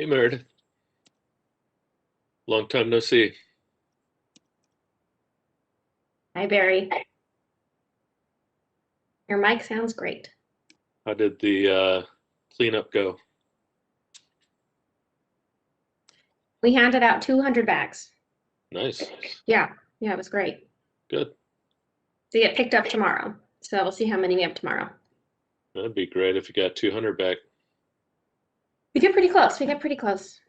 Hey, Meredith. Long time no see. Hi, Barry. Your mic sounds great. How did the cleanup go? We handed out 200 bags. Nice. Yeah, it was great. Good. They get picked up tomorrow. So we'll see how many we have tomorrow. That'd be great if you got 200 back. We get pretty close. We get pretty close.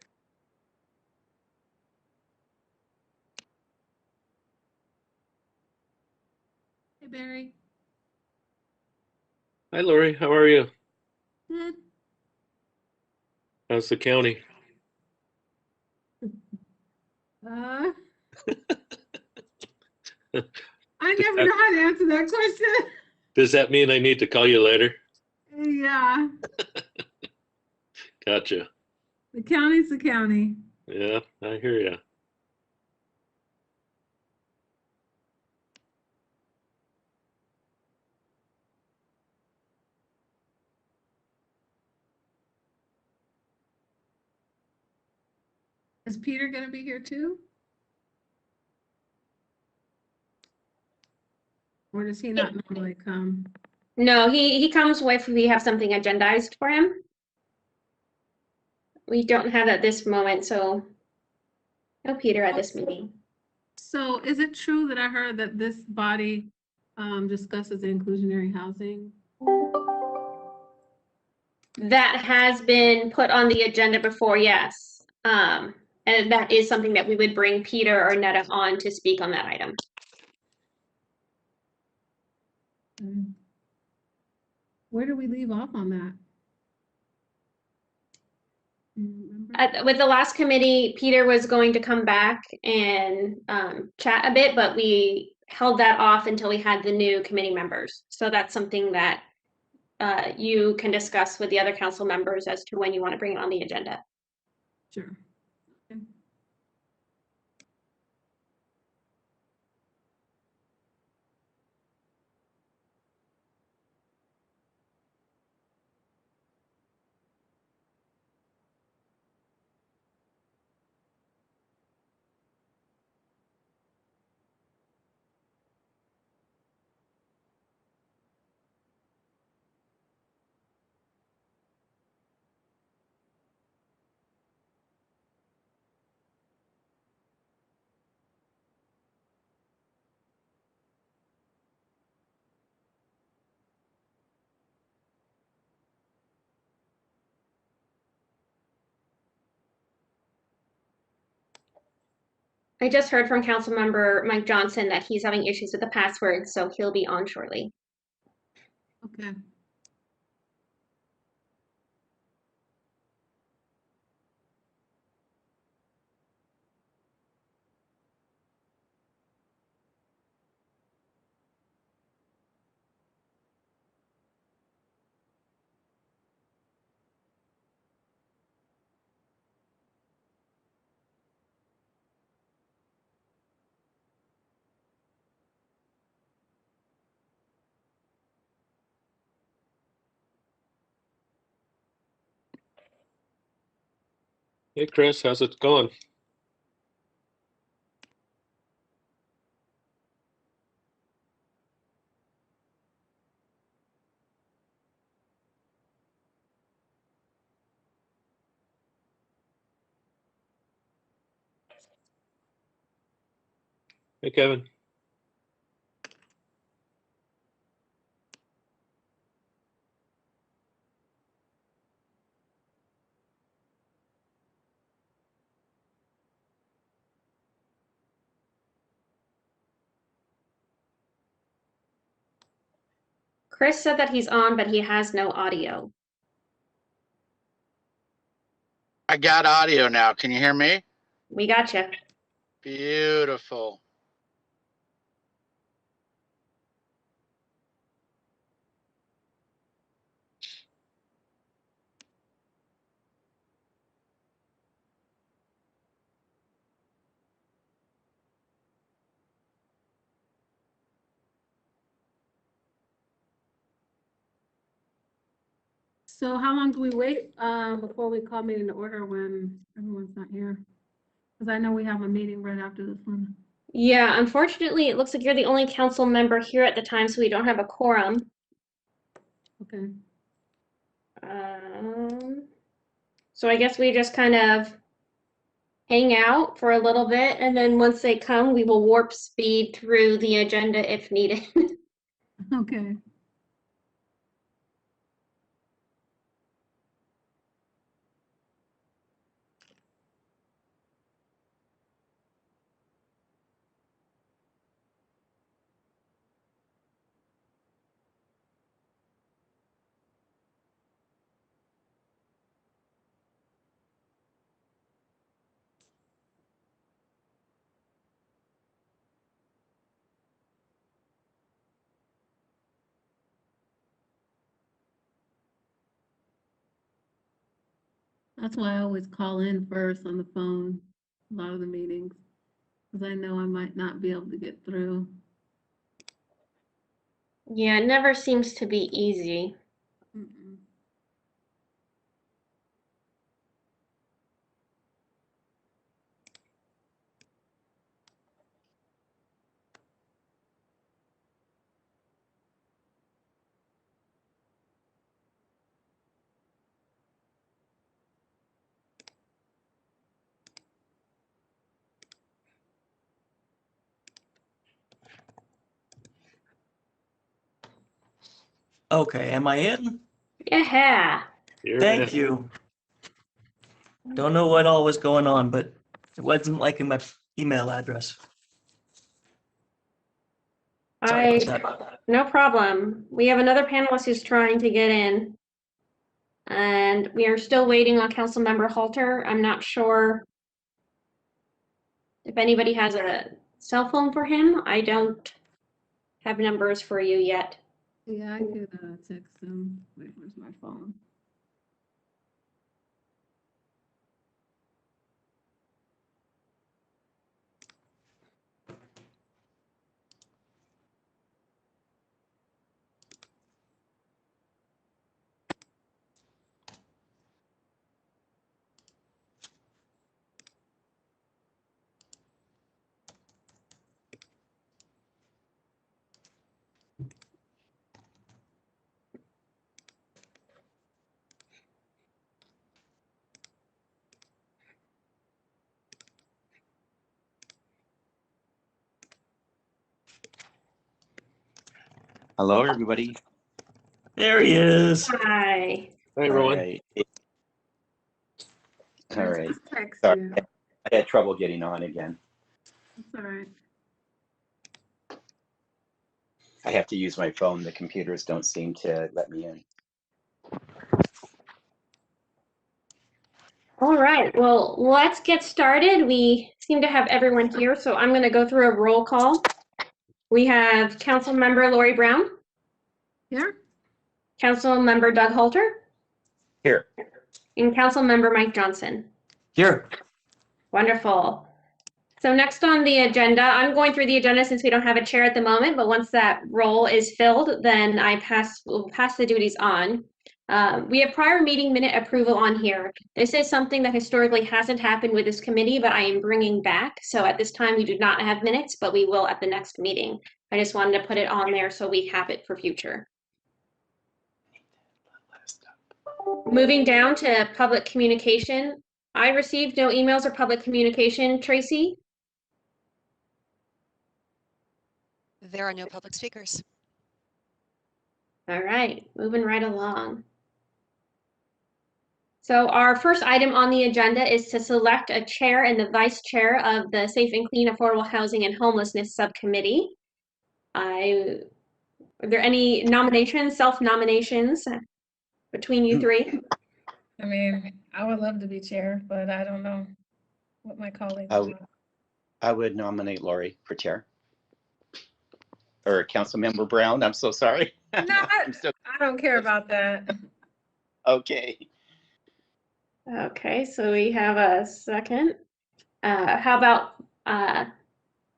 Hey, Barry. Hi, Lori. How are you? Good. How's the county? I never know how to answer that question. Does that mean I need to call you later? Yeah, Gotcha. the county's the county. Yeah, I hear ya. Is Peter going to be here too? Or does he not normally come? No, he comes if we have something agendized for him. We don't have at this moment, so no Peter at this meeting. So is it true that I heard that this body discusses inclusionary housing? That has been put on the agenda before, yes. And that is something that we would bring Peter or Netta on to speak on that item. Where do we leave off on that? Remember? With the last committee, Peter was going to come back and chat a bit, but we held that off until we had the new committee members. So that's something that you can discuss with the other council members as to when you want to bring it on the agenda. Sure. Okay. I just heard from Councilmember Mike Johnson that he's having issues with the password, so he'll be on shortly. Okay. Hey, Chris, how's it going? Hey, Kevin. Chris said that he's on, but he has no audio. I got audio now. Can you hear me? We gotcha. Beautiful. So how long do we wait before we call meeting to order when everyone's not here? Because I know we have a meeting right after this one. Yeah, unfortunately, it looks like you're the only council member here at the time, so we don't have a quorum. Okay. So I guess we just kind of hang out for a little bit, and then once they come, we will warp speed through the agenda if needed. Okay. That's why I always call in first on the phone, a lot of the meetings, because I know I might not be able to get through. Yeah, it never seems to be easy. Mm-mm. Okay, am I in? Yeah. You're Thank in. you. Don't know what all was going on, but it wasn't liking my email address. Sorry about that. No problem. We have another panelist who's trying to get in. And we are still waiting on Councilmember Halter. I'm not sure if anybody has a cell phone for him. I don't have numbers for you yet. Yeah, I could text them. Wait, where's my phone? Hello, everybody. There he is. Hi. Hi, everyone. All right. I All right. just text Sorry. you. I had trouble getting on again. It's all right. I have to use my phone. The computers don't seem to let me in. All right, well, let's get started. We seem to have everyone here, so I'm going to go through a roll call. We have Councilmember Lori Brown, Here? Councilmember Doug Halter, Here. and Councilmember Mike Johnson. Here. Wonderful. So next on the agenda, I'm going through the agenda since we don't have a chair at the moment, but once that role is filled, then will pass the duties on. We have prior meeting minute approval on here. This is something that historically hasn't happened with this committee, but I am bringing back. So at this time, we do not have minutes, but we will at the next meeting. I just wanted to put it on there so we have it for future. Moving down to public communication. I received no emails or public communication. Tracy? There are no public speakers. All right, moving right along. So our first item on the agenda is to select a chair and the vice chair of the Safe and Clean Affordable Housing and Homelessness Subcommittee. Are there any nominations, self-nominations between you three? I mean, I would love to be chair, but I don't know what my colleagues I want. I would nominate Lori for chair. Or Councilmember Brown. I'm so sorry. No, I'm so, I don't care about that. okay. Okay, so we have a second. How about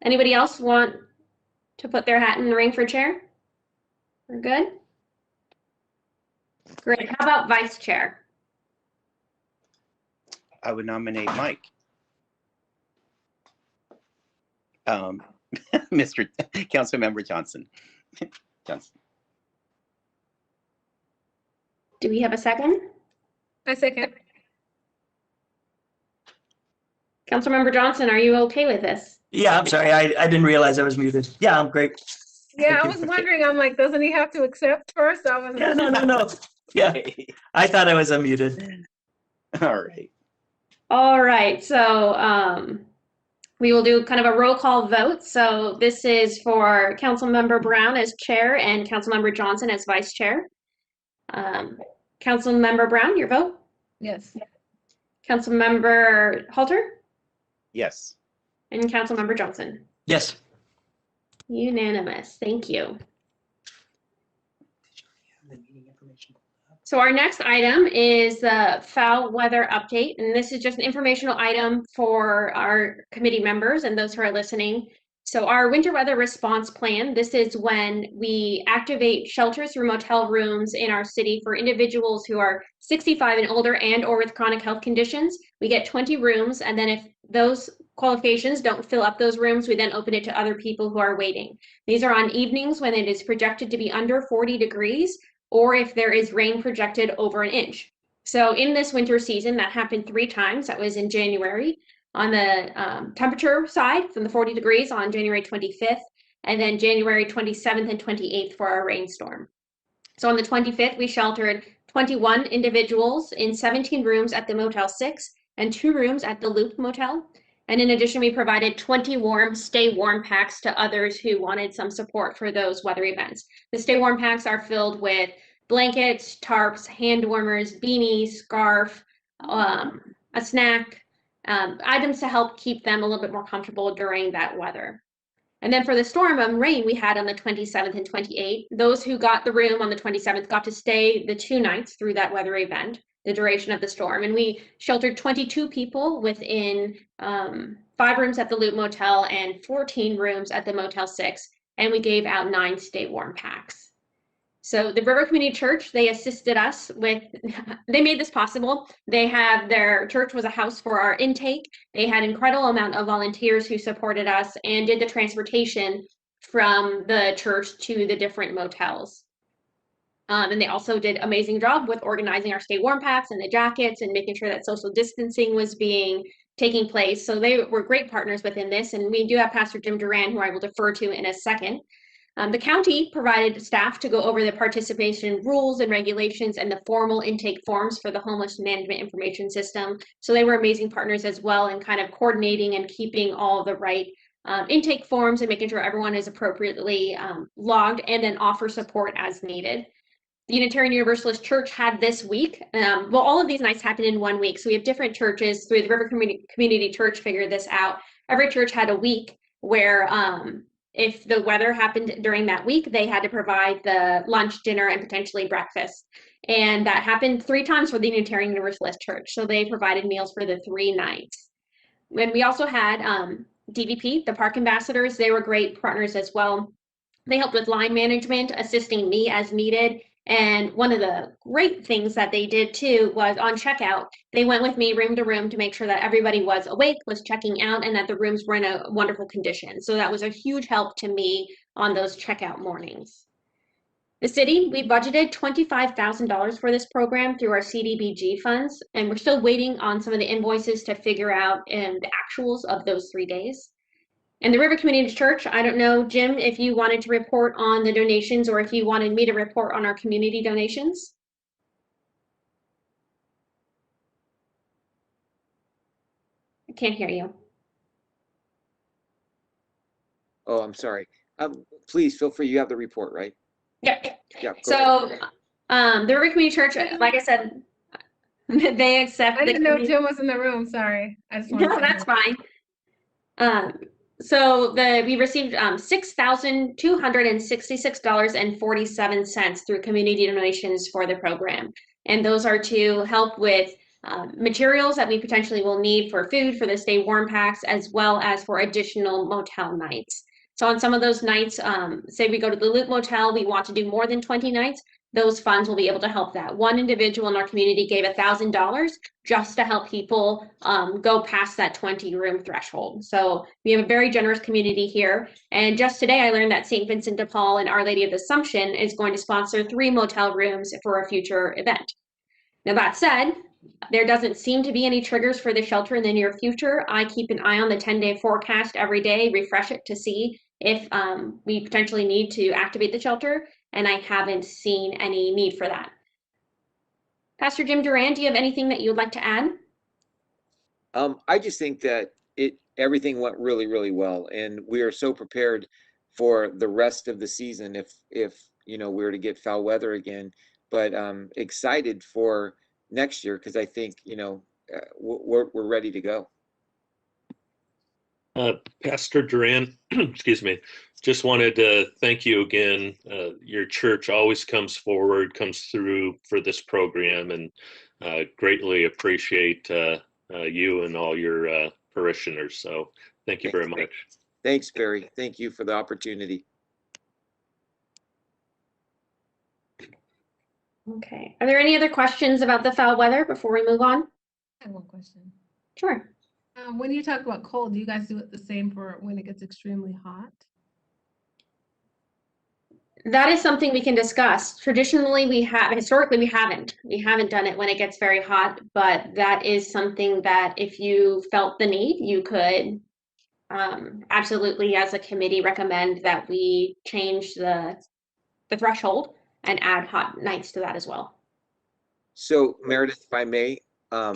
anybody else want to put their hat in the ring for chair? We're good? Great. How about vice chair? I would nominate Mike. Mr. Councilmember Johnson. Johnson. Do we have a second? I second. Councilmember Johnson, are you okay with this? Yeah, I'm sorry. I didn't realize I was muted. Yeah, I'm great. Yeah, Thank I you. was wondering, I'm like, doesn't he have to accept first? I was. Yeah, no. Yeah, I thought I was unmuted. All right. All right, so we will do kind of a roll call vote. So this is for Councilmember Brown as chair and Councilmember Johnson as vice chair. Councilmember Brown, your vote? Yes. Councilmember Halter Yes. and Councilmember Johnson. Yes. Unanimous, thank you. So our next item is the foul weather update, and this is just an informational item for our committee members and those who are listening. So our winter weather response plan, this is when we activate shelters through motel rooms in our city for individuals who are 65 and older and or with chronic health conditions. We get 20 rooms, and then if those qualifications don't fill up those rooms, we then open it to other people who are waiting. These are on evenings when it is projected to be under 40 degrees, or if there is rain projected over an inch. So in this winter season, that happened 3 times. That was in January on the temperature side from the 40 degrees on January 25th, and then January 27th and 28th for our rainstorm. So on the 25th, we sheltered 21 individuals in 17 rooms at the Motel 6 and 2 rooms at the Loop Motel. And in addition, we provided 20 warm Stay Warm packs to others who wanted some support for those weather events. The Stay Warm packs are filled with blankets, tarps, hand warmers, beanies, scarf, a snack, items to help keep them a little bit more comfortable during that weather. And then for the storm and rain we had on the 27th and 28th, those who got the room on the 27th got to stay the 2 nights through that weather event, the duration of the storm. And we sheltered 22 people within 5 rooms at the Loop Motel and 14 rooms at the Motel 6. And we gave out 9 Stay Warm packs. So the River Community Church, they assisted us with, they made this possible. Their church was a house for our intake. They had an incredible amount of volunteers who supported us and did the transportation from the church to the different motels. And they also did an amazing job with organizing our Stay Warm packs and the jackets and making sure that social distancing was taking place. So they were great partners within this. And we do have Pastor Jim Duran, who I will defer to in a second. The county provided staff to go over the participation rules and regulations and the formal intake forms for the homeless management information system. So they were amazing partners as well in kind of coordinating and keeping all the right intake forms and making sure everyone is appropriately logged and then offer support as needed. The Unitarian Universalist Church had this week. Well, all of these nights happened in 1 week. So we have different churches through the River Community Church figured this out. Every church had a week where if the weather happened during that week, they had to provide the lunch, dinner, and potentially breakfast. And that happened 3 times for the Unitarian Universalist Church. So they provided meals for the 3 nights. And we also had DVP, the park ambassadors. They were great partners as well. They helped with line management, assisting me as needed. And one of the great things that they did too was on checkout, they went with me room to room to make sure that everybody was awake, was checking out, and that the rooms were in a wonderful condition. So that was a huge help to me on those checkout mornings. The city, we budgeted $25,000 for this program through our CDBG funds, and we're still waiting on some of the invoices to figure out the actuals of those 3 days. And the River Community Church, I don't know, Jim, if you wanted to report on the donations or if you wanted me to report on our community donations. I can't hear you. Oh, I'm sorry. Please feel free. You have the report, right? Yeah. Yeah. Go So ahead. the River Community Church, like I said, they accept. I didn't know Jim was in the room, sorry. I just wanted No, to that's fine. So we received $6,266.47 through community donations for the program. And those are to help with materials that we potentially will need for food, for the Stay Warm packs, as well as for additional motel nights. So on some of those nights, say we go to the Loop Motel, we want to do more than 20 nights, those funds will be able to help that. One individual in our community gave $1,000 just to help people go past that 20-room threshold. So we have a very generous community here. And just today, I learned that St. Vincent de Paul and Our Lady of the Assumption is going to sponsor 3 motel rooms for a future event. Now, that said, there doesn't seem to be any triggers for the shelter in the near future. I keep an eye on the 10-day forecast every day, refresh it to see if we potentially need to activate the shelter, and I haven't seen any need for that. Pastor Jim Duran, do you have anything that you would like to add? I just think that everything went really, really well, and we are so prepared for the rest of the season if we were to get foul weather again. But excited for next year because I think we're ready to go. Pastor Duran, excuse me, just wanted to thank you again. Your church always comes forward, comes through for this program, and greatly appreciate you and all your parishioners. So thank you very much. Thanks, Barry. Thank you for the opportunity. Okay. Are there any other questions about the foul weather before we move on? I have one question. Sure. When you talk about cold, do you guys do it the same for when it gets extremely hot? That is something we can discuss. Traditionally, historically, we haven't done it when it gets very hot, but that is something that if you felt the need, you could absolutely, as a committee, recommend that we change the threshold and add hot nights to that as well. So Meredith, if I may, Sure.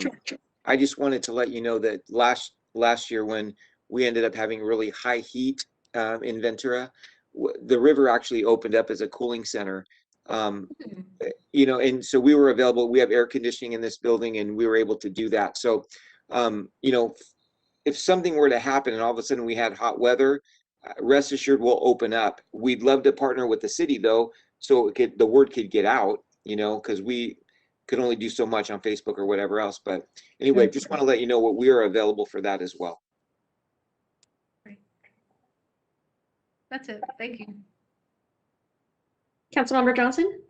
I just wanted to let you know that last year when we ended up having really high heat in Ventura, the river actually opened up as a cooling center. And so we were available. We have air conditioning in this building, and we were able to do that. So, if something were to happen and all of a sudden we had hot weather, rest assured we'll open up. We'd love to partner with the city though, so the word could get out, because we could only do so much on Facebook or whatever else. But anyway, just want to let you know what we are available for that as well. Great. That's it. Thank you. Councilmember Johnson?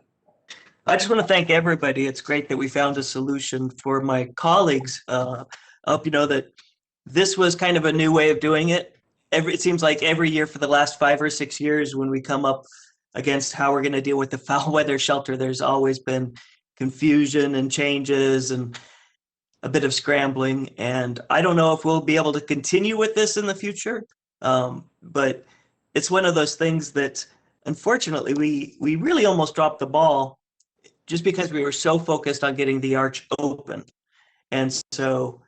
I just want to thank everybody. It's great that we found a solution for my colleagues that this was kind of a new way of doing it. It seems like every year for the last 5 or 6 years when we come up against how we're going to deal with the foul weather shelter, there's always been confusion and changes and a bit of scrambling. And I don't know if we'll be able to continue with this in the future, but it's one of those things that unfortunately we really almost dropped the ball just because we were so focused on getting the arch open. And so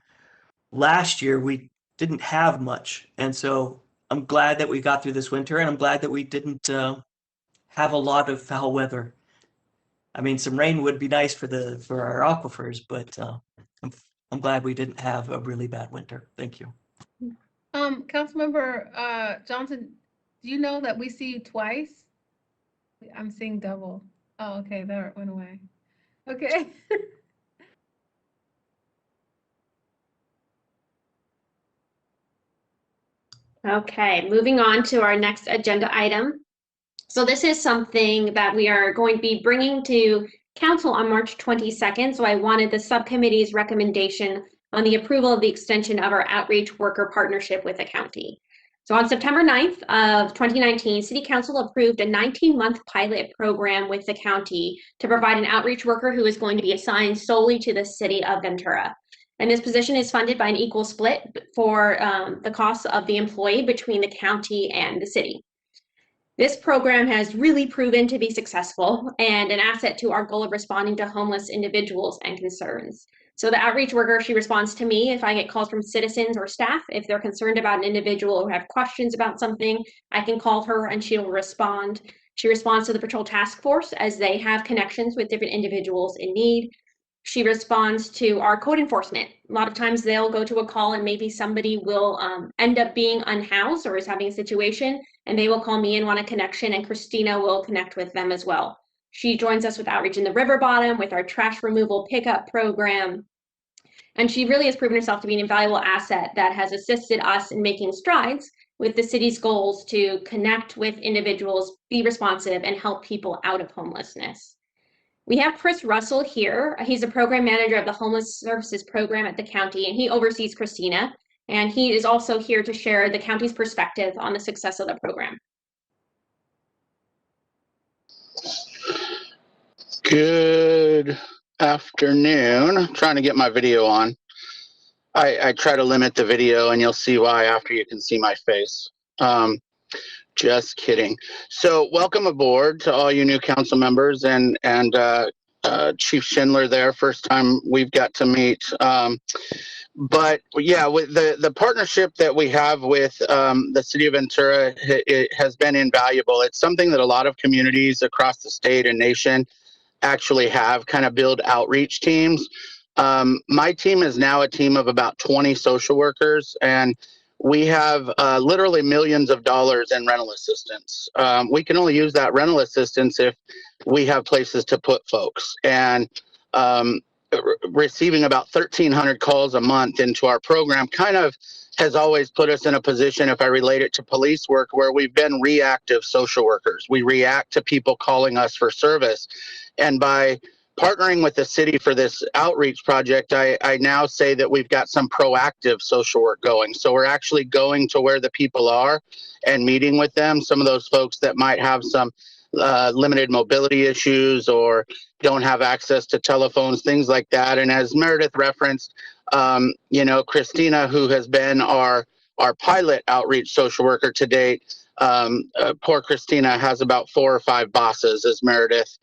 last year we didn't have much. And so I'm glad that we got through this winter, and I'm glad that we didn't have a lot of foul weather. I mean, some rain would be nice for our aquifers, but I'm glad we didn't have a really bad winter. Thank you. Councilmember Johnson, do you know that we see you twice? I'm seeing double. Oh, okay, there it went away. Okay. Okay, moving on to our next agenda item. So this is something that we are going to be bringing to council on March 22nd. So I wanted the subcommittee's recommendation on the approval of the extension of our outreach worker partnership with the county. So on September 9th of 2019, City Council approved a 19-month pilot program with the county to provide an outreach worker who is going to be assigned solely to the city of Ventura. And this position is funded by an equal split for the costs of the employee between the county and the city. This program has really proven to be successful and an asset to our goal of responding to homeless individuals and concerns. So the outreach worker, she responds to me if I get calls from citizens or staff. If they're concerned about an individual or have questions about something, I can call her and she'll respond. She responds to the patrol task force as they have connections with different individuals in need. She responds to our code enforcement. A lot of times they'll go to a call and maybe somebody will end up being unhoused or is having a situation, and they will call me and want a connection, and Christina will connect with them as well. She joins us with outreach in the river bottom, with our trash removal pickup program. And she really has proven herself to be an invaluable asset that has assisted us in making strides with the city's goals to connect with individuals, be responsive, and help people out of homelessness. We have Chris Russell here. He's a program manager of the Homeless Services Program at the county, and he oversees Christina. And he is also here to share the county's perspective on the success of the program. Good afternoon. I'm trying to get my video on. I try to limit the video and you'll see why after you can see my face. Just kidding. So welcome aboard to all you new council members and Chief Schindler there, first time we've got to meet. But yeah, with the partnership that we have with the city of Ventura, it has been invaluable. It's something that a lot of communities across the state and nation actually have, kind of build outreach teams. My team is now a team of about 20 social workers, and we have literally millions of dollars in rental assistance. We can only use that rental assistance if we have places to put folks. And receiving about 1,300 calls a month into our program kind of has always put us in a position, if I relate it to police work, where we've been reactive social workers. We react to people calling us for service. And by partnering with the city for this outreach project, I now say that we've got some proactive social work going. So we're actually going to where the people are and meeting with them. Some of those folks that might have some limited mobility issues or don't have access to telephones, things like that. And as Meredith referenced, Christina, who has been our pilot outreach social worker to date, poor Christina has about 4 or 5 bosses, as Meredith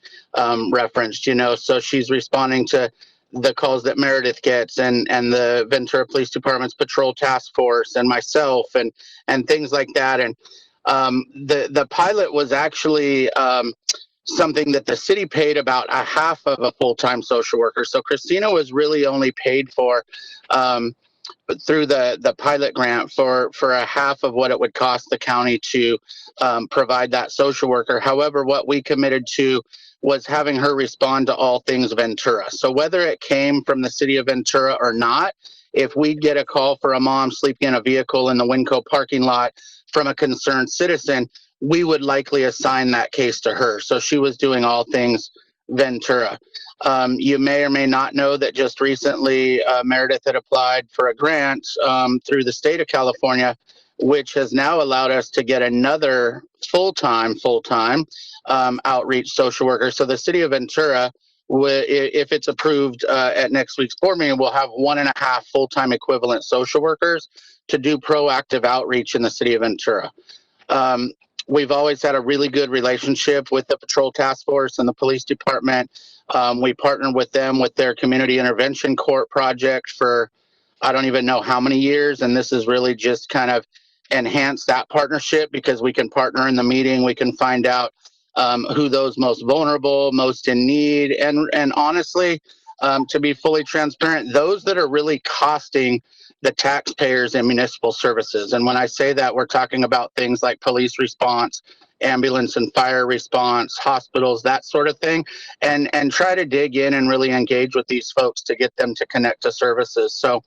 referenced, so she's responding to the calls that Meredith gets and the Ventura Police Department's patrol task force and myself and things like that. And the pilot was actually something that the city paid about a half of a full-time social worker. So Christina was really only paid for through the pilot grant for a half of what it would cost the county to provide that social worker. However, what we committed to was having her respond to all things Ventura. So whether it came from the city of Ventura or not, if we get a call for a mom sleeping in a vehicle in the Winco parking lot from a concerned citizen, we would likely assign that case to her. So she was doing all things Ventura. You may or may not know that just recently Meredith had applied for a grant through the state of California, which has now allowed us to get another full-time outreach social worker. So the city of Ventura, if it's approved at next week's board meeting, we'll have 1.5 full-time equivalent social workers to do proactive outreach in the city of Ventura. We've always had a really good relationship with the patrol task force and the police department. We partnered with them with their community intervention court project for I don't even know how many years, and this is really just kind of enhance that partnership because we can partner in the meeting. We can find out who those most vulnerable, most in need, and honestly, to be fully transparent, those that are really costing the taxpayers in municipal services. And when I say that, we're talking about things like police response, ambulance and fire response, hospitals, that sort of thing, and try to dig in and really engage with these folks to get them to connect to services. So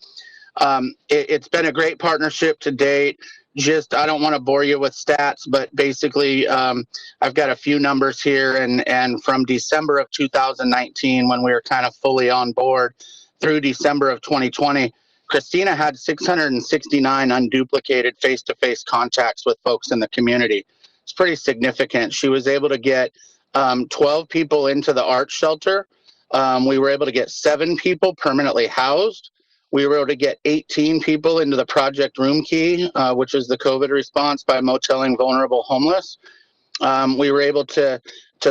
it's been a great partnership to date. I don't want to bore you with stats, but basically I've got a few numbers here, and from December of 2019, when we were kind of fully on board, through December of 2020, Christina had 669 unduplicated face-to-face contacts with folks in the community. It's pretty significant. She was able to get 12 people into the ART shelter. We were able to get 7 people permanently housed. We were able to get 18 people into the Project Room Key, which is the COVID response by moteling vulnerable homeless. We were able to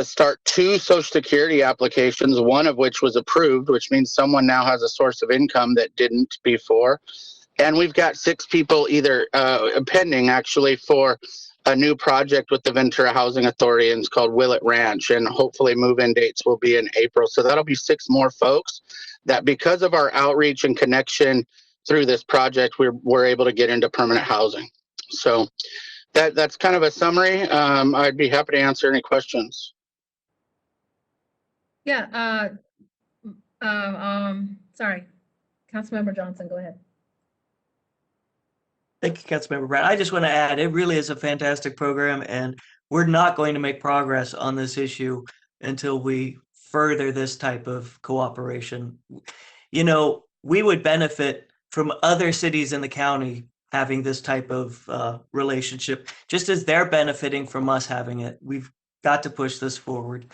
start 2 Social Security applications, one of which was approved, which means someone now has a source of income that didn't before. And we've got 6 people either pending actually for a new project with the Ventura Housing Authority, and it's called Willett Ranch, and hopefully move-in dates will be in April. So that'll be 6 more folks that, because of our outreach and connection through this project, we're able to get into permanent housing. So that's kind of a summary. I'd be happy to answer any questions. Yeah, sorry, Councilmember Johnson, go ahead. Thank you, Councilmember Brown. I just want to add, it really is a fantastic program, and we're not going to make progress on this issue until we further this type of cooperation. You know, we would benefit from other cities in the county having this type of relationship, just as they're benefiting from us having it. We've got to push this forward.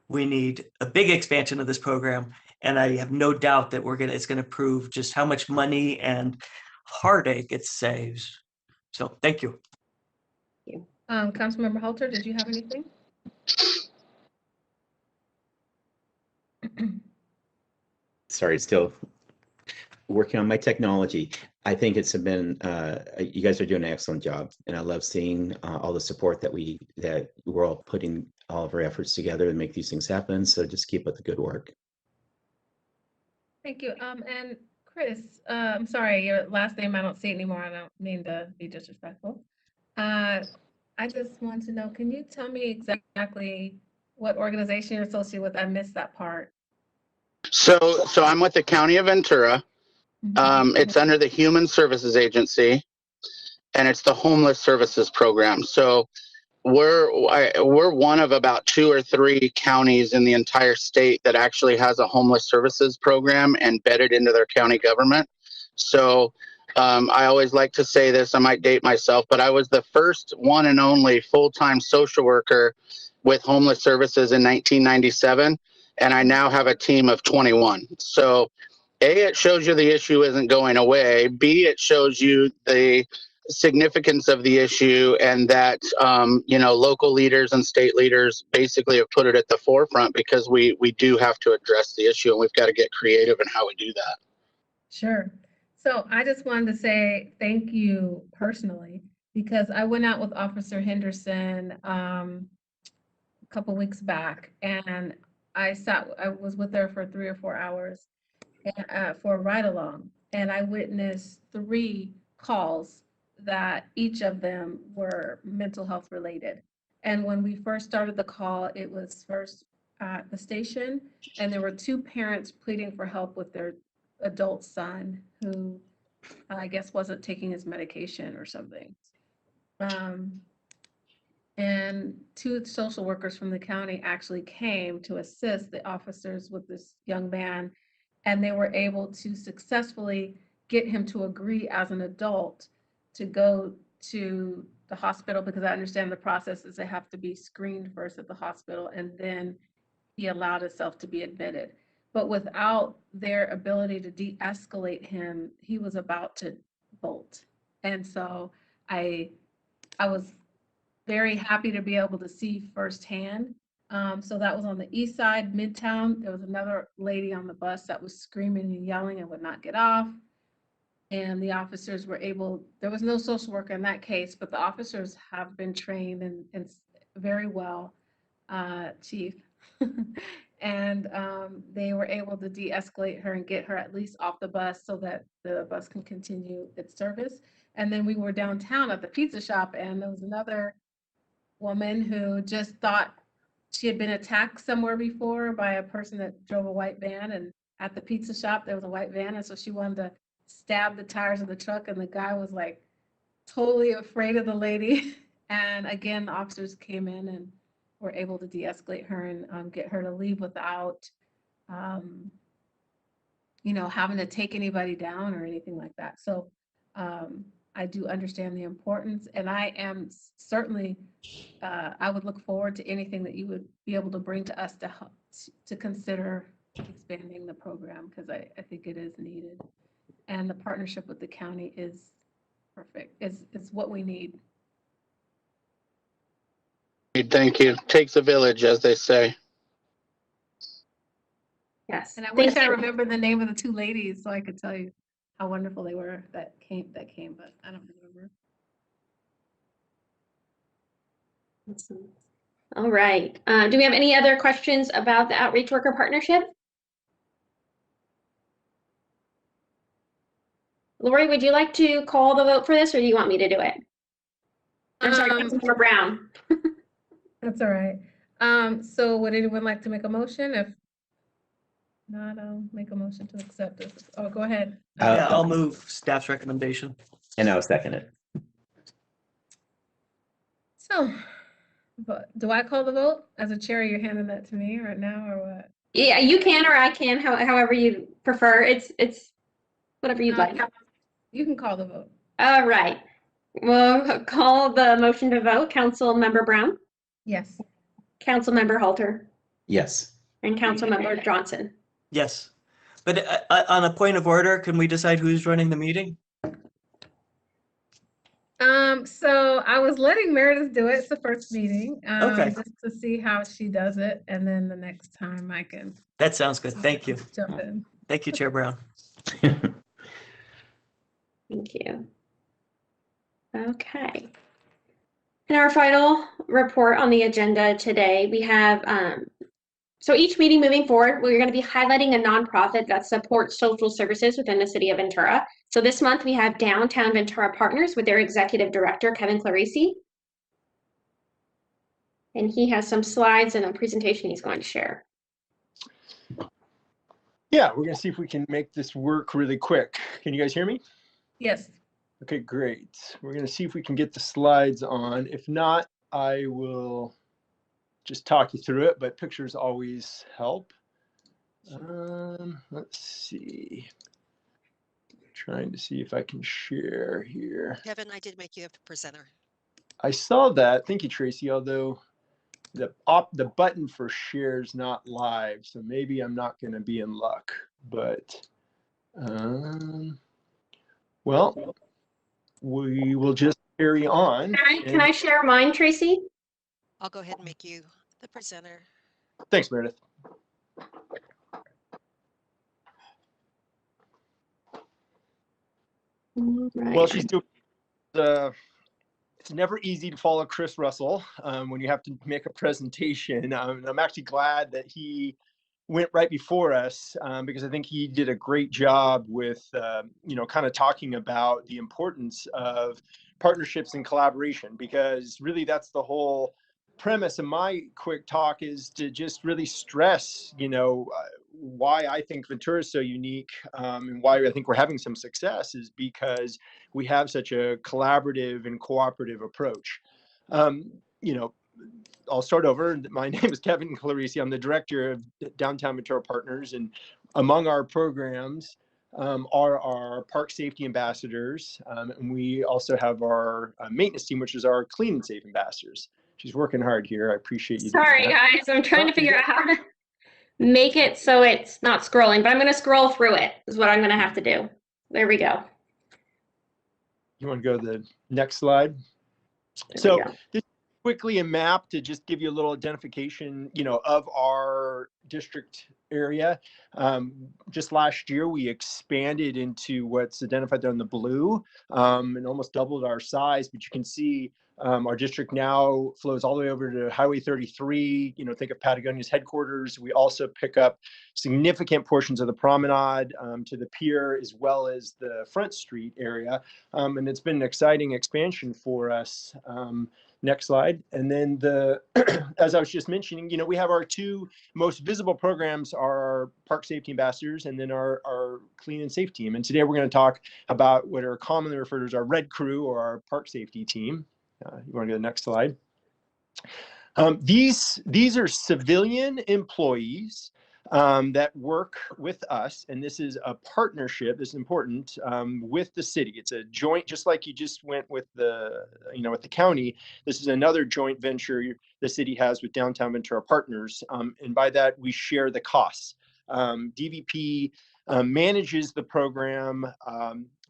We need a big expansion of this program, and I have no doubt that it's gonna prove just how much money and heartache it saves. So thank you. Councilmember Halter, did you have anything? Sorry, still working on my technology. I think it's been, you guys are doing an excellent job, and I love seeing all the support that we're all putting all of our efforts together to make these things happen. So just keep up the good work. Thank you. And Chris, I'm sorry, your last name, I don't see it anymore. I don't mean to be disrespectful. I just want to know, can you tell me exactly what organization you're associated with? I missed that part. So I'm with the County of Ventura. It's under the Human Services Agency, and it's the Homeless Services Program. So we're one of about 2 or 3 counties in the entire state that actually has a homeless services program embedded into their county government. So I always like to say this, I might date myself, but I was the first one and only full-time social worker with homeless services in 1997, and I now have a team of 21. So A, it shows you the issue isn't going away. B, it shows you the significance of the issue, and that local leaders and state leaders basically have put it at the forefront, because we do have to address the issue, and we've got to get creative in how we do that. Sure. So I just wanted to say thank you personally, because I went out with Officer Henderson a couple weeks back, and I was with her for 3 or 4 hours for a ride along, and I witnessed 3 calls that each of them were mental health related. And when we first started the call, it was first at the station, and there were 2 parents pleading for help with their adult son who I guess wasn't taking his medication or something. And 2 social workers from the county actually came to assist the officers with this young man, and they were able to successfully get him to agree as an adult to go to the hospital, because I understand the process is they have to be screened first at the hospital, and then he allowed himself to be admitted. But without their ability to de-escalate him, he was about to bolt. And so I was very happy to be able to see firsthand. So that was on the east side, Midtown. There was another lady on the bus that was screaming and yelling and would not get off. And the officers were able, there was no social worker in that case, but the officers have been trained and very well, Chief. And they were able to de-escalate her and get her at least off the bus so that the bus can continue its service. And then we were downtown at the pizza shop, and there was another woman who just thought she had been attacked somewhere before by a person that drove a white van, and at the pizza shop there was a white van, and so she wanted to stab the tires of the truck, and the guy was like totally afraid of the lady. And again, the officers came in and were able to de-escalate her and get her to leave without having to take anybody down or anything like that. So I do understand the importance, and I am certainly, I would look forward to anything that you would be able to bring to us to help to consider expanding the program, because I think it is needed. And the partnership with the county is perfect. It's what we need. Thank you. Takes a village, as they say. Yes. And I Thank wish I you. remembered the name of the 2 ladies so I could tell you how wonderful they were that came, but I don't remember. Awesome. All right. Do we have any other questions about the outreach worker partnership? Lori, would you like to call the vote for this, or do you want me to do it? I'm sorry, Councilmember Brown. That's all right. So would anyone like to make a motion? If not, I'll make a motion to accept this. Oh, go ahead. Yeah, I'll move staff's recommendation. And I'll second it. So, but do I call the vote? As a chair, you're handing that to me right now, or what? Yeah, you can, or I can, however you prefer. It's whatever you'd like. You can call the vote. All right. We'll call the motion to vote. Councilmember Brown, Yes. Councilmember Halter, Yes. and Councilmember Johnson. Yes. But on a point of order, can we decide who's running the meeting? So I was letting Meredith do it. It's the first meeting. Okay. Just to see how she does it, and then the next time I can That sounds good. Thank you. jump in. Thank you, Chair Brown. Thank you. Okay. In our final report on the agenda today, we have, so each meeting moving forward, we're going to be highlighting a nonprofit that supports social services within the city of Ventura. So this month we have Downtown Ventura Partners with their executive director, Kevin Clarice. And he has some slides and a presentation he's going to share. Yeah, we're gonna see if we can make this work really quick. Can you guys hear me? Yes. Okay, great. We're gonna see if we can get the slides on. If not, I will just talk you through it, but pictures always help. Let's see. Trying to see if I can share here. Kevin, I did make you a presenter. I saw that. Thank you, Tracy. Although the button for share is not live, so maybe I'm not going to be in luck. But well, we will just carry on. Can I share mine, Tracy? I'll go ahead and make you the presenter. Thanks, Meredith. Right. Well, she's doing it's never easy to follow Chris Russell when you have to make a presentation. I'm actually glad that he went right before us because I think he did a great job with, kind of talking about the importance of partnerships and collaboration, because really that's the whole premise of my quick talk, is to just really stress, why I think Ventura is so unique and why I think we're having some success is because we have such a collaborative and cooperative approach. I'll start over. My name is Kevin Clarice. I'm the director of Downtown Ventura Partners, and among our programs are our park safety ambassadors, and we also have our maintenance team, which is our clean and safe ambassadors. She's working hard here. I appreciate you. Sorry, guys. I'm trying to figure out how to make it so it's not scrolling, but I'm going to scroll through it is what I'm going to have to do. There we go. You want to go to the next slide? So this is quickly a map to just give you a little identification, of our district area. Just last year, we expanded into what's identified there in the blue and almost doubled our size, but you can see our district now flows all the way over to Highway 33. Think of Patagonia's headquarters. We also pick up significant portions of the promenade to the pier, as well as the Front Street area. And it's been an exciting expansion for us. Next slide. And then as I was just mentioning, we have our two most visible programs are our park safety ambassadors and then our clean and safe team. And today we're going to talk about what are commonly referred to as our red crew or our park safety team. You want to go to the next slide? These are civilian employees that work with us, and this is a partnership. This is important with the city. It's a joint, just like you just went with the, with the county. This is another joint venture the city has with Downtown Ventura Partners, and by that we share the costs. DVP manages the program.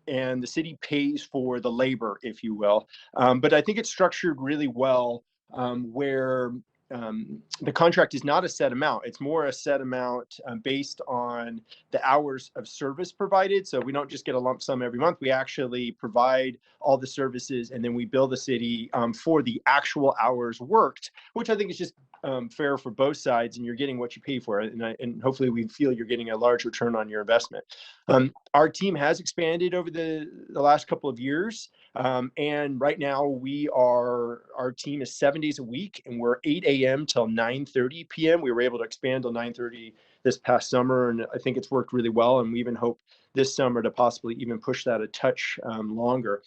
And the city pays for the labor, if you will. But I think it's structured really well where the contract is not a set amount. It's more a set amount based on the hours of service provided. So we don't just get a lump sum every month. We actually provide all the services and then we bill the city for the actual hours worked, which I think is just fair for both sides, and you're getting what you pay for it. And hopefully we feel you're getting a large return on your investment. Our team has expanded over the last couple of years. And right now our team is 7 days a week and we're 8 a.m. till 9:30 p.m. We were able to expand till 9:30 this past summer, and I think it's worked really well. And we even hope this summer to possibly even push that a touch longer.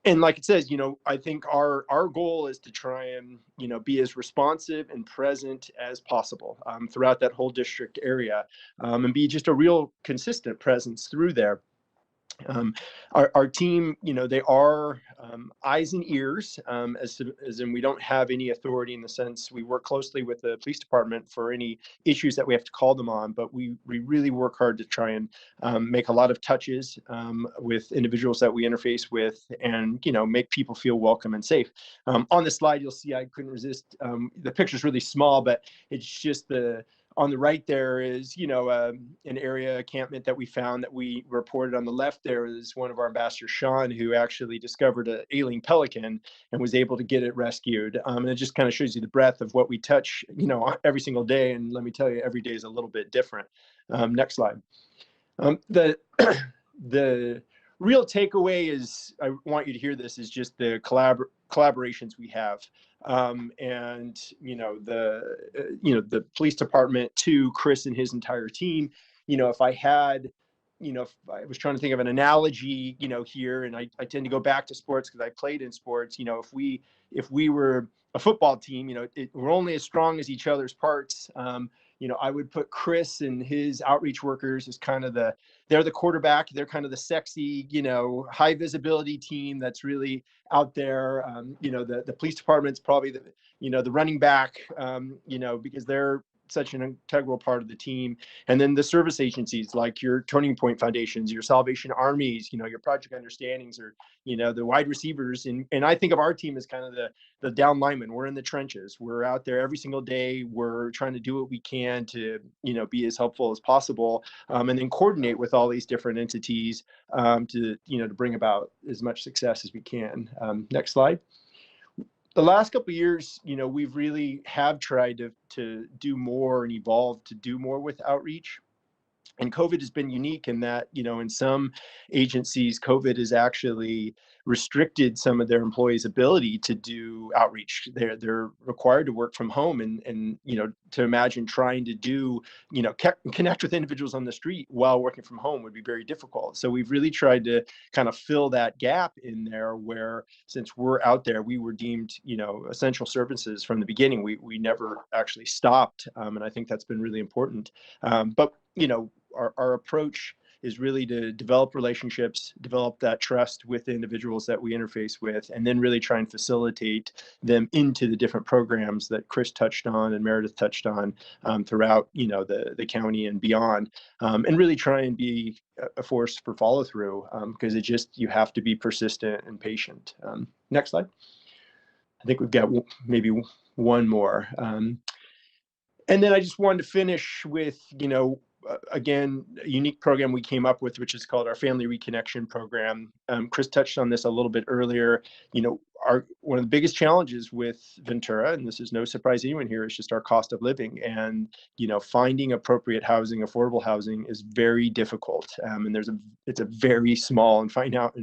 And like it says, I think our goal is to try and, be as responsive and present as possible throughout that whole district area, and be just a real consistent presence through there. Our team, they are eyes and ears, as in we don't have any authority in the sense we work closely with the police department for any issues that we have to call them on, but we really work hard to try and make a lot of touches with individuals that we interface with, and make people feel welcome and safe. On the slide, you'll see I couldn't resist. The picture's really small, but it's just on the right there is, an area encampment that we found that we reported. On the left there is one of our ambassadors, Sean, who actually discovered an ailing pelican and was able to get it rescued. And it just kind of shows you the breadth of what we touch, every single day. And let me tell you, every day is a little bit different. Next slide. The real takeaway is, I want you to hear this, is just the collaborations we have. And the police department, to Chris and his entire team. If I had, if I was trying to think of an analogy, here, and I tend to go back to sports because I played in sports. If we were a football team, we're only as strong as each other's parts. I would put Chris and his outreach workers as kind of they're the quarterback. They're kind of the sexy, high visibility team that's really out there. The police department's probably the running back, because they're such an integral part of the team. And then the service agencies like your Turning Point Foundations, your Salvation Armies, your Project Understandings, or, the wide receivers. And I think of our team as kind of the down linemen. We're in the trenches. We're out there every single day. We're trying to do what we can to, be as helpful as possible, and then coordinate with all these different entities to bring about as much success as we can. Next slide. The last couple of years, we've really have tried to do more and evolve to do more with outreach. And COVID has been unique in that, in some agencies, COVID has actually restricted some of their employees' ability to do outreach. They're required to work from home, and to imagine trying to do, connect with individuals on the street while working from home would be very difficult. So we've really tried to kind of fill that gap in there, where since we're out there, we were deemed, essential services from the beginning. We never actually stopped, and I think that's been really important. But our approach is really to develop relationships, develop that trust with the individuals that we interface with, and then really try and facilitate them into the different programs that Chris touched on and Meredith touched on throughout, the county and beyond, and really try and be a force for follow through, because you have to be persistent and patient. Next slide. I think we've got maybe one more. And then I just wanted to finish with, again, a unique program we came up with, which is called our Family Reconnection Program. Chris touched on this a little bit earlier. One of the biggest challenges with Ventura, and this is no surprise to anyone here, is just our cost of living. And, finding appropriate housing, affordable housing, is very difficult. And it's a very small and finite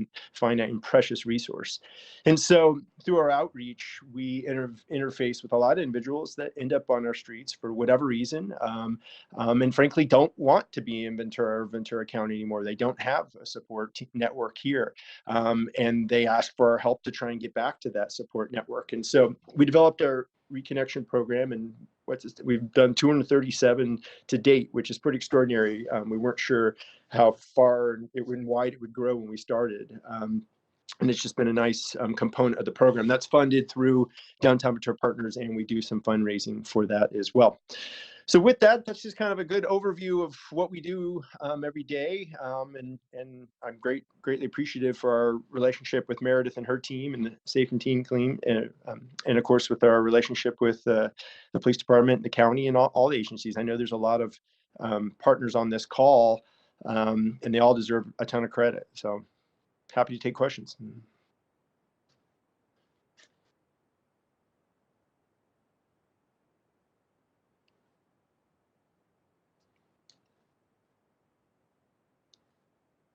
and precious resource. And so through our outreach, we interface with a lot of individuals that end up on our streets for whatever reason, and frankly don't want to be in Ventura or Ventura County anymore. They don't have a support network here, and they ask for our help to try and get back to that support network. And so we developed our reconnection program, and we've done 237 to date, which is pretty extraordinary. We weren't sure how far and wide it would grow when we started. And it's just been a nice component of the program that's funded through Downtown Ventura Partners, and we do some fundraising for that as well. So with that, that's just kind of a good overview of what we do every day. And I'm greatly appreciative for our relationship with Meredith and her team and the Safe and Teen Clean, and of course with our relationship with the police department, the county, and all the agencies. I know there's a lot of partners on this call, and they all deserve a ton of credit. So happy to take questions.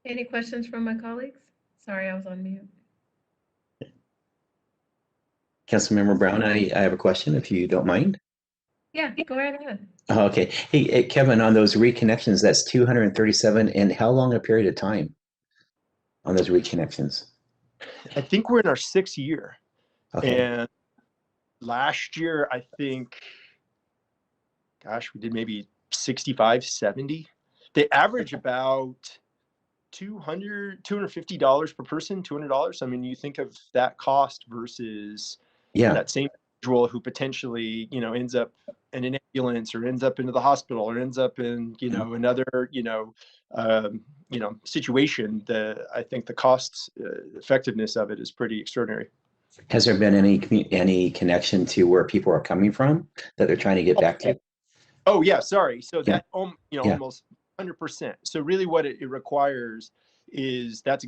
Any questions from my colleagues? Sorry, I was on mute. Councilmember Brown, I have a question, if you don't mind. Yeah, go right ahead. Okay. Hey, Kevin, on those reconnections, that's 237. And how long a period of time on those reconnections? I think we're in our 6th year. Okay. And last year, I think, gosh, we did maybe 65, 70. They average about $250 per person, $200. I mean, you think of that cost versus Yeah. that same individual who potentially, ends up in an ambulance or ends up into the hospital or ends up in, another, situation. I think the cost effectiveness of it is pretty extraordinary. Has there been any connection to where people are coming from that they're trying to get back to? Oh yeah, sorry. So Yeah. that almost 100%. So really, what it requires is that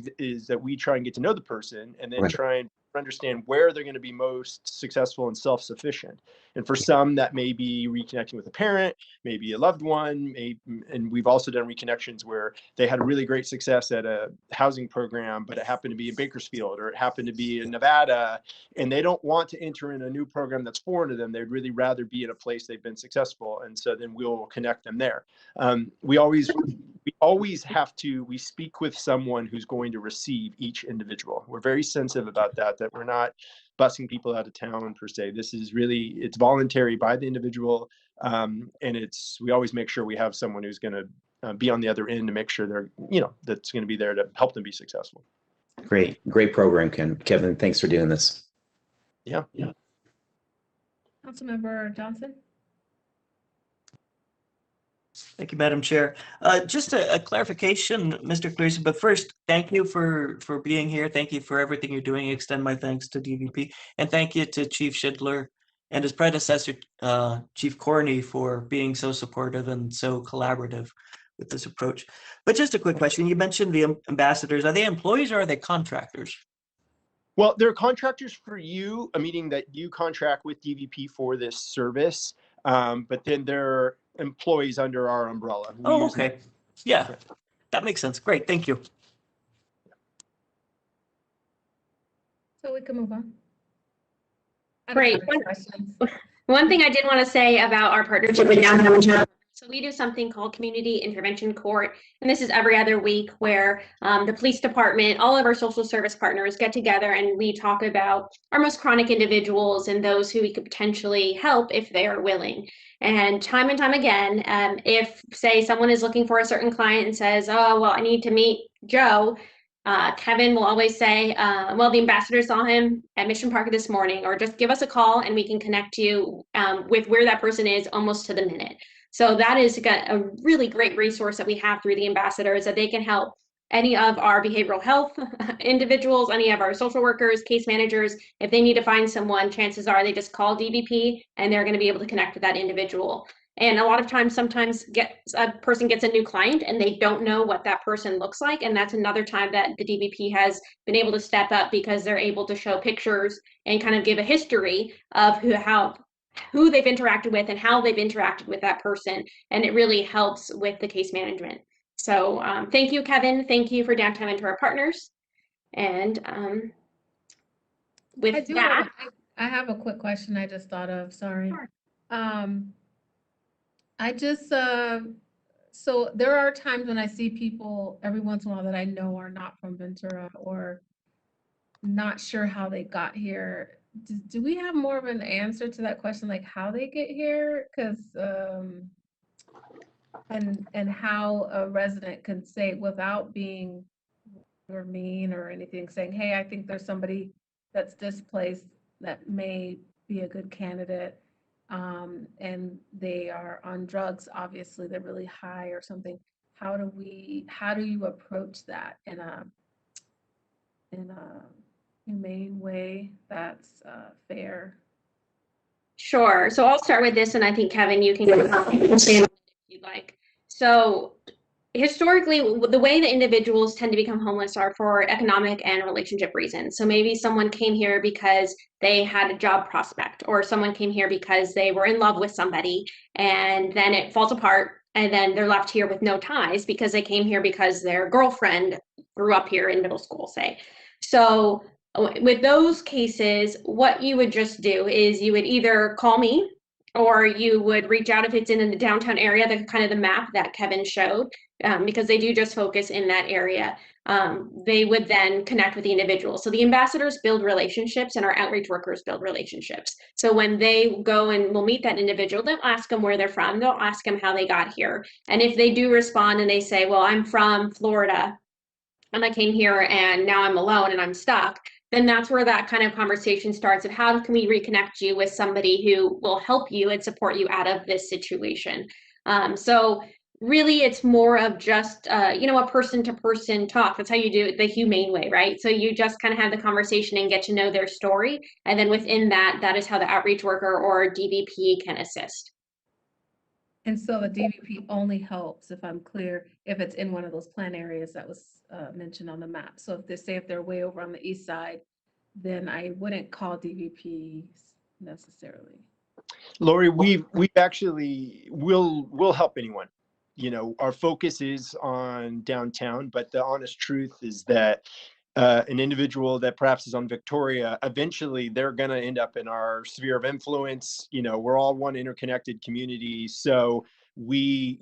we try and get to know the person, and then Right. try and understand where they're going to be most successful and self-sufficient. And for some, that may be reconnecting with a parent, maybe a loved one, and we've also done reconnections where they had a really great success at a housing program, but it happened to be in Bakersfield or it happened to be in Nevada, and they don't want to enter in a new program that's foreign to them. They'd really rather be in a place they've been successful, and so then we'll connect them there. We always we speak with someone who's going to receive each individual. We're very sensitive about that we're not busing people out of town per se. This is really, it's voluntary by the individual. And we always make sure we have someone who's going to be on the other end to make sure they're, that's going to be there to help them be successful. Great program, Kevin. Thanks for doing this. Yeah. Councilmember Johnson? Thank you, Madam Chair. Just a clarification, Mr. Cleason, but first, thank you for being here. Thank you for everything you're doing. Extend my thanks to DVP. And thank you to Chief Schindler and his predecessor, Chief Corney, for being so supportive and so collaborative with this approach. But just a quick question. You mentioned the ambassadors. Are they employees or are they contractors? Well, they're contractors for you, meaning that you contract with DVP for this service, but then they're employees under our umbrella. Oh, okay. Yeah, that makes sense. Great. Thank you. So we can move on. I don't Great. have any questions. One thing I did want to say about our partnership with Downtown Ventura. So we do something called Community Intervention Court, and this is every other week where the police department, all of our social service partners get together and we talk about our most chronic individuals and those who we could potentially help if they are willing. And time again, if say someone is looking for a certain client and says, oh, well, I need to meet Joe, Kevin will always say, well, the ambassador saw him at Mission Park this morning, or just give us a call and we can connect you with where that person is almost to the minute. So that is a really great resource that we have through the ambassadors, that they can help any of our behavioral health individuals, any of our social workers, case managers. If they need to find someone, chances are they just call DVP and they're going to be able to connect with that individual. And a lot of times, sometimes a person gets a new client and they don't know what that person looks like. And that's another time that the DVP has been able to step up, because they're able to show pictures and kind of give a history of who they've interacted with and how they've interacted with that person. And it really helps with the case management. So thank you, Kevin. Thank you for Downtown Ventura Partners. And with that, I have a quick question I just thought of, sorry. Sure. I just, so there are times when I see people every once in a while that I know are not from Ventura or not sure how they got here. Do we have more of an answer to that question, like how they get here? Because and how a resident can say, without being or mean or anything, saying, hey, I think there's somebody that's displaced that may be a good candidate, and they are on drugs, obviously they're really high or something. How do you approach that in a humane way that's fair? Sure. So I'll start with this, and I think Kevin, you can say if you'd like. So historically, the way that individuals tend to become homeless are for economic and relationship reasons. So maybe someone came here because they had a job prospect, or someone came here because they were in love with somebody, and then it falls apart, and then they're left here with no ties because they came here because their girlfriend grew up here in middle school, say. So with those cases, what you would just do is you would either call me, or you would reach out if it's in the downtown area, the kind of the map that Kevin showed, because they do just focus in that area. they would then connect with the individual. So the ambassadors build relationships and our outreach workers build relationships. So when they go and will meet that individual, they'll ask them where they're from. They'll ask them how they got here. And if they do respond and they say, well, I'm from Florida and I came here and now I'm alone and I'm stuck, then that's where that kind of conversation starts of how can we reconnect you with somebody who will help you and support you out of this situation. So really it's more of just a person to person talk. That's how you do it the humane way, right? So you just kind of have the conversation and get to know their story, and then within that is how the outreach worker or DVP can assist. And so the DVP only helps, if I'm clear, if it's in one of those plan areas that was mentioned on the map. So if they say if they're way over on the east side, then I wouldn't call DVPs necessarily. Lori, we've actually we'll help anyone. Our focus is on downtown, but the honest truth is that an individual that perhaps is on Victoria, eventually they're going to end up in our sphere of influence. We're all one interconnected community. So we,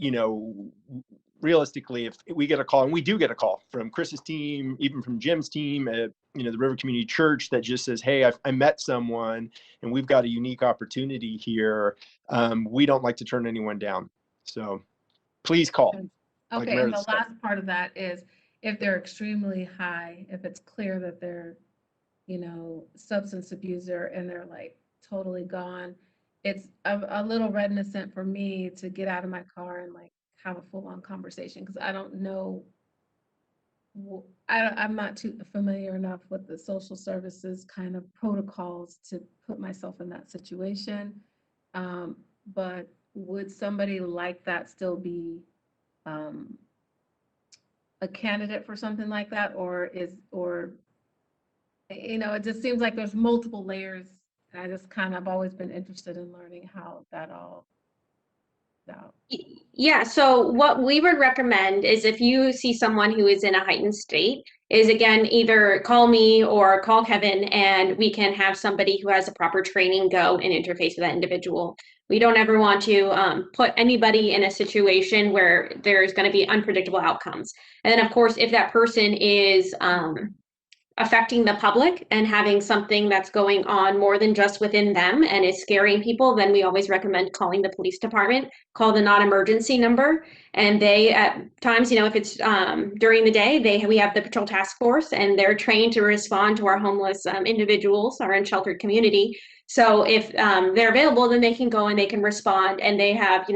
realistically, if we get a call, and we do get a call from Chris's team, even from Jim's team at, the River Community Church that just says, hey, I met someone and we've got a unique opportunity here. We don't like to turn anyone down. So please call. Okay, and the last part of that is if they're extremely high, if it's clear that they're, substance abuser and they're like totally gone, it's a little reticent for me to get out of my car and like have a full-on conversation because I don't know. I'm not too familiar enough with the social services kind of protocols to put myself in that situation. But would somebody like that still be a candidate for something like that, or it just seems like there's multiple layers, and I just kind of always been interested in learning how that all out. Yeah, so what we would recommend is if you see someone who is in a heightened state, is again, either call me or call Kevin and we can have somebody who has the proper training go and interface with that individual. We don't ever want to put anybody in a situation where there's going to be unpredictable outcomes. And then of course, if that person is affecting the public and having something that's going on more than just within them and is scaring people, then we always recommend calling the police department. Call the non-emergency number, and they at times, if it's during the day, we have the patrol task force and they're trained to respond to our homeless individuals, our unsheltered community. So if they're available, then they can go and they can respond, and they have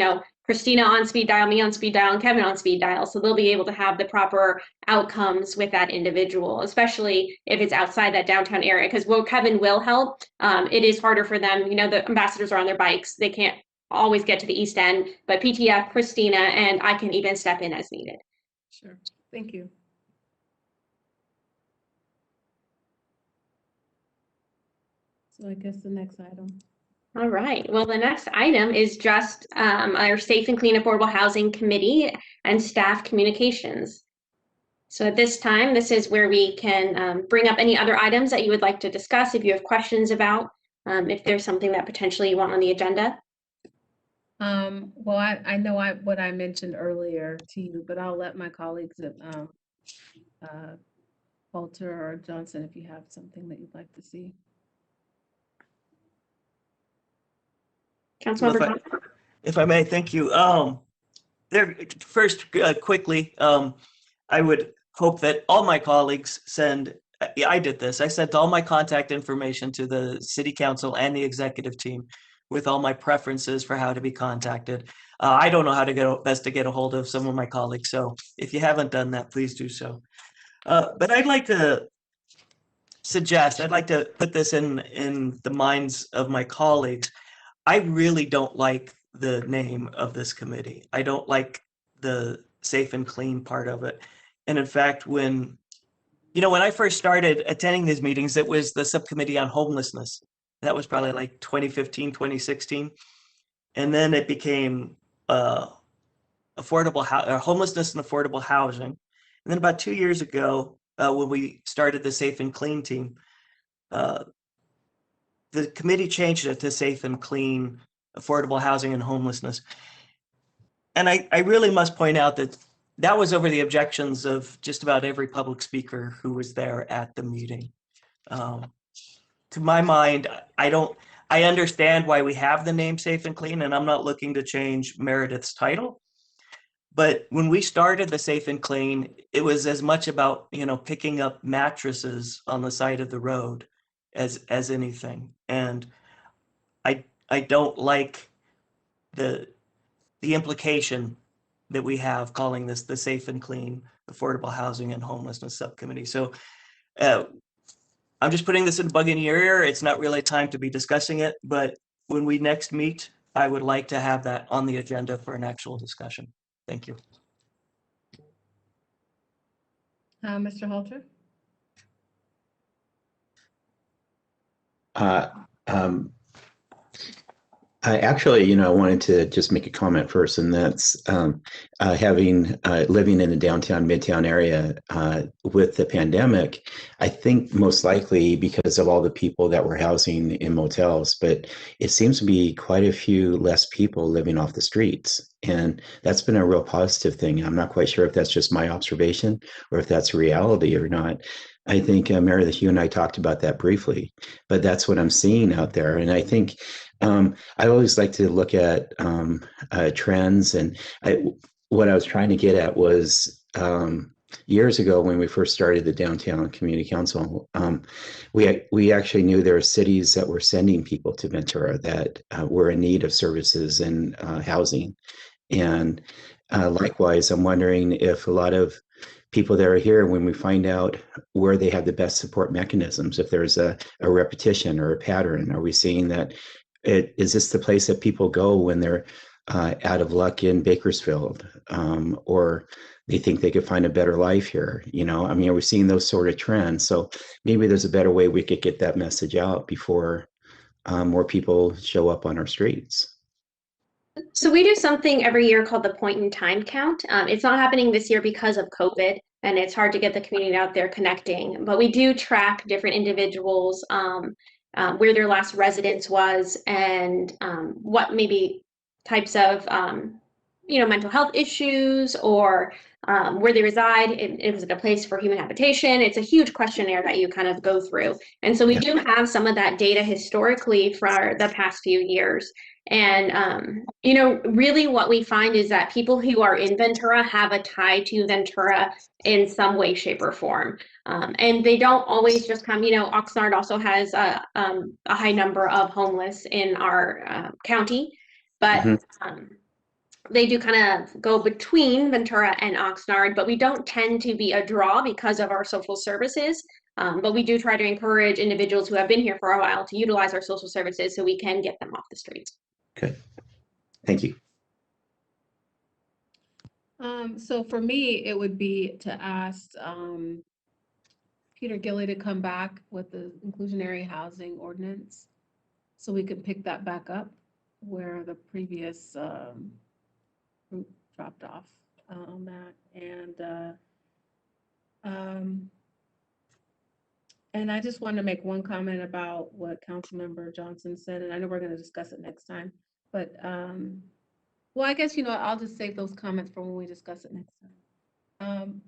Christina on speed dial, me on speed dial, and Kevin on speed dial. So they'll be able to have the proper outcomes with that individual, especially if it's outside that downtown area. Because Kevin will help. It is harder for them. The ambassadors are on their bikes. They can't always get to the East End, but PTF, Christina, and I can even step in as needed. Sure. Thank you. So I guess the next item. All right. Well, the next item is just our Safe and Clean Affordable Housing Committee and staff communications. So at this time, this is where we can bring up any other items that you would like to discuss if you have questions about, if there's something that potentially you want on the agenda. Well, I know what I mentioned earlier to you, but I'll let my colleagues at Walter or Johnson, if you have something that you'd like to see. Councilmember Johnson? If I may, thank you. First, quickly, I would hope that all my colleagues send, I did this, I sent all my contact information to the city council and the executive team with all my preferences for how to be contacted. I don't know how to best to get a hold of some of my colleagues, so if you haven't done that, please do so. But I'd like to suggest, I'd like to put this in the minds of my colleagues. I really don't like the name of this committee. I don't like the safe and clean part of it. And in fact, when I first started attending these meetings, it was the subcommittee on homelessness. That was probably like 2015, 2016. And then it became homelessness and affordable housing. And then about 2 years ago, when we started the safe and clean team, the committee changed it to safe and clean, affordable housing and homelessness. And I really must point out that that was over the objections of just about every public speaker who was there at the meeting. To my mind, I understand why we have the name Safe and Clean, and I'm not looking to change Meredith's title. But when we started the Safe and Clean, it was as much about, picking up mattresses on the side of the road as anything. And I don't like the implication that we have calling this the Safe and Clean Affordable Housing and Homelessness Subcommittee. So I'm just putting this in bug in your ear. It's not really time to be discussing it, but when we next meet, I would like to have that on the agenda for an actual discussion. Thank you. Mr. Halter? I actually, I wanted to just make a comment first, and that's having living in the downtown Midtown area with the pandemic. I think most likely because of all the people that were housing in motels, but it seems to be quite a few less people living off the streets, and that's been a real positive thing. I'm not quite sure if that's just my observation or if that's reality or not. I think Meredith, you and I talked about that briefly, but that's what I'm seeing out there, and I think. I always like to look at trends, and what I was trying to get at was years ago when we first started the Downtown Community Council, we actually knew there were cities that were sending people to Ventura that were in need of services and housing. And likewise, I'm wondering if a lot of people that are here, when we find out where they have the best support mechanisms, if there's a repetition or a pattern, are we seeing that is this the place that people go when they're out of luck in Bakersfield, or they think they could find a better life here? Are we seeing those sort of trends? So maybe there's a better way we could get that message out before more people show up on our streets. So we do something every year called the point in time count. It's not happening this year because of COVID, and it's hard to get the community out there connecting, but we do track different individuals, where their last residence was, and what maybe types of mental health issues, or where they reside. Is it a place for human habitation? It's a huge questionnaire that you kind of go through. And so we do have some of that data historically for the past few years. And, really what we find is that people who are in Ventura have a tie to Ventura in some way, shape, or form. And they don't always just come, Oxnard also has a high number of homeless in our county, but they do kind of go between Ventura and Oxnard, but we don't tend to be a draw because of our social services. But we do try to encourage individuals who have been here for a while to utilize our social services so we can get them off the streets. Okay, thank you. So for me, it would be to ask Peter Gilley to come back with the inclusionary housing ordinance, so we could pick that back up where the previous group dropped off on that. And I just want to make one comment about what Councilmember Johnson said, and I know we're going to discuss it next time, but well, I guess, I'll just save those comments for when we discuss it next time.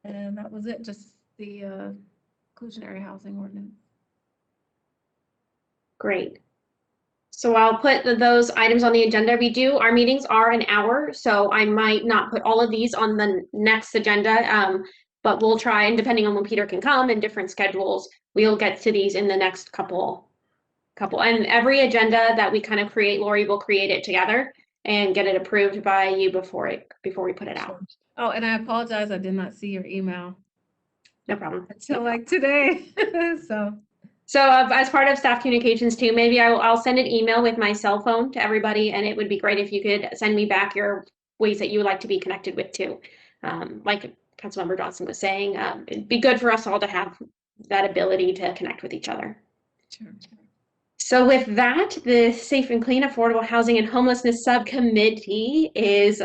And that was it, just the inclusionary housing ordinance. Great. So I'll put those items on the agenda. Our meetings are an hour, so I might not put all of these on the next agenda, but we'll try, and depending on when Peter can come and different schedules, we'll get to these in the next couple. And every agenda that we kind of create, Lori will create it together and get it approved by you before we put it out. Oh, and I apologize, I did not see your email. No problem. Until like today, so. So as part of staff communications too, maybe I'll send an email with my cell phone to everybody, and it would be great if you could send me back your ways that you would like to be connected with too. Like Councilmember Johnson was saying, it'd be good for us all to have that ability to connect with each other. Sure. So with that, the Safe and Clean Affordable Housing and Homelessness Subcommittee is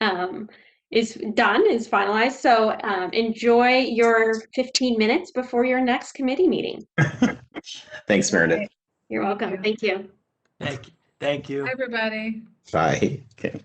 done, is finalized. So enjoy your 15 minutes before your next committee meeting. Thanks, Meredith. You're welcome. Thank you. Thank you. Hi, everybody. Bye. Okay.